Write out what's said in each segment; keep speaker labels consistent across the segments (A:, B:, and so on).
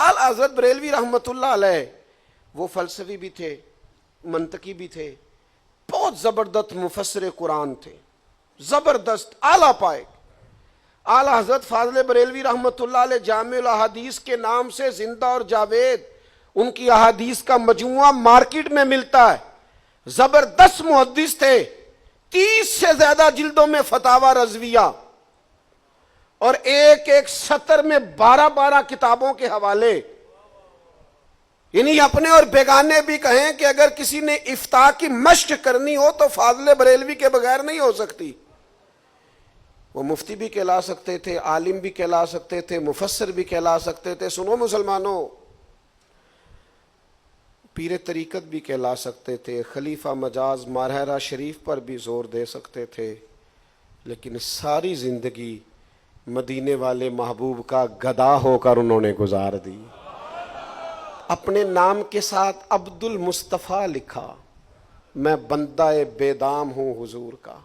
A: आला हज़रत बरेलवी रहमतुल्लाह अलैह वो फलसफी भी थे, मंतकी भी थे, बहुत ज़बरदस्त मुफस्सिर कुरान थे, ज़बरदस्त आला पाए। आला हज़रत फाज़िल बरेलवी रहमतुल्लाह अलैह जामिउल अहादीस के नाम से जिंदा और जावेद उनकी अहादीस का मजमुआ मार्केट में मिलता है। ज़बरदस्त मुहद्दिस थे, 30 से ज्यादा जिल्दों में फतावा रज़विया और एक एक सतर में 12-12 किताबों के हवाले। यानी अपने और बेगाने भी कहें कि अगर किसी ने इफ्ता की मश्क करनी हो तो फाज़िल बरेलवी के बगैर नहीं हो सकती। वो मुफ्ती भी कहला सकते थे, आलिम भी कहला सकते थे, मुफस्सिर भी कहला सकते थे। सुनो मुसलमानों, पीर तरीकत भी कहला सकते थे, खलीफा मजाज मारहरा शरीफ पर भी जोर दे सकते थे, लेकिन सारी जिंदगी मदीने वाले महबूब का गदा होकर उन्होंने गुजार दी। अपने नाम के साथ अब्दुल मुस्तफ़ा लिखा, मैं बंदा बेदाम हूं हुजूर का।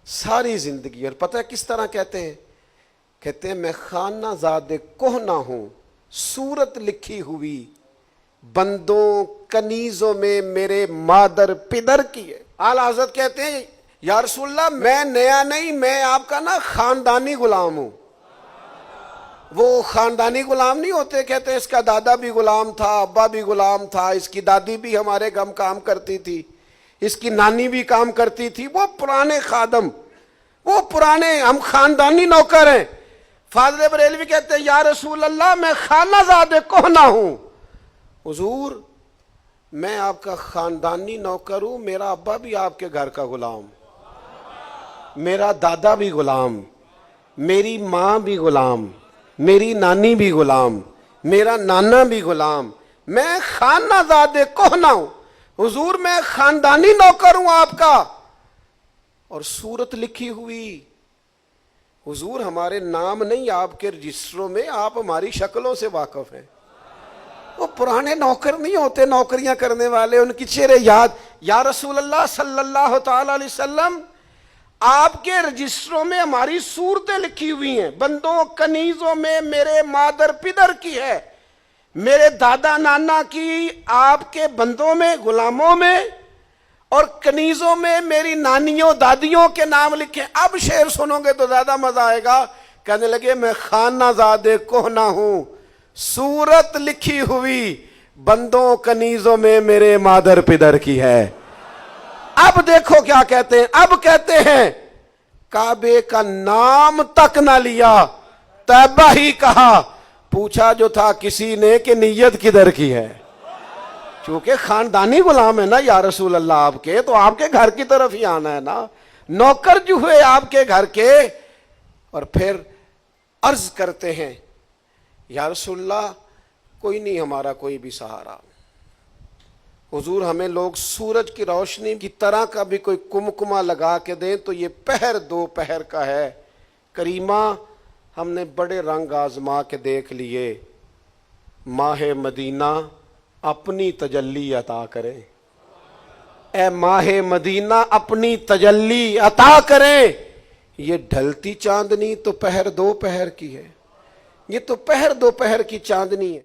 A: सारी जिंदगी, और पता है किस तरह कहते हैं? कहते हैं मैं खाना ज़ादे कोहना हूं, सूरत लिखी हुई बंदों कनीजों में मेरे मादर पिदर की है। आला हज़रत कहते हैं या रसूलल्लाह मैं नया नहीं, मैं आपका ना खानदानी गुलाम हूं। वो खानदानी गुलाम नहीं होते, कहते हैं इसका दादा भी गुलाम था, अब्बा भी गुलाम था, इसकी दादी भी हमारे गम काम करती थी, इसकी नानी भी काम करती थी। वो पुराने खादम, वो पुराने, हम खानदानी नौकर हैं। फाज़िल बरेलवी कहते हैं या रसूल अल्लाह मैं खाना ज़ादे कोहना हूं, हुजूर मैं आपका खानदानी नौकर हूं, मेरा अब्बा भी आपके घर का गुलाम, मेरा दादा भी गुलाम, मेरी माँ भी गुलाम, मेरी नानी भी गुलाम, मेरा नाना भी गुलाम, मैं खानाज़ादे कोहना हूं, हुजूर मैं खानदानी नौकर हूं आपका। और सूरत लिखी हुई, हुजूर हमारे नाम नहीं आपके रजिस्टरों में, आप हमारी शक्लों से वाकिफ हैं। वो पुराने नौकर नहीं होते, नौकरियां करने वाले, उनकी चेहरे याद। या रसूल अल्लाह सल्लल्लाहु तआला अलैहि वसल्लम आपके रजिस्टरों में हमारी सूरतें लिखी हुई हैं, बंदों कनीजों में मेरे मादर पिदर की है, मेरे दादा नाना की आपके बंदों में गुलामों में, और कनीजों में मेरी नानियों दादियों के नाम लिखे। अब शेर सुनोगे तो ज्यादा मजा आएगा। कहने लगे मैं खानाज़ादे कोहना हूं, सूरत लिखी हुई बंदों कनीजों में मेरे मादर पिदर की है। अब देखो क्या कहते हैं, अब कहते हैं काबे का नाम तक ना लिया, तैबा ही कहा, पूछा जो था किसी ने कि नीयत किधर की है। चूंकि खानदानी गुलाम है ना या रसूल अल्लाह आपके, तो आपके घर की तरफ ही आना है ना, नौकर जो हुए आपके घर के। और फिर अर्ज करते हैं या रसूलल्लाह कोई नहीं हमारा कोई भी सहारा, हुजूर हमें लोग सूरज की रोशनी की तरह का भी कोई कुमकुमा लगा के दें तो ये पहर दो पहर का है। करीमा हमने बड़े रंग आजमा के देख लिए, माह मदीना अपनी तजल्ली अता करे, ए माह मदीना अपनी तजल्ली अता करे। ये ढलती चांदनी तो पहर दो पहर की है, ये तो पहर दो पहर की चांदनी है।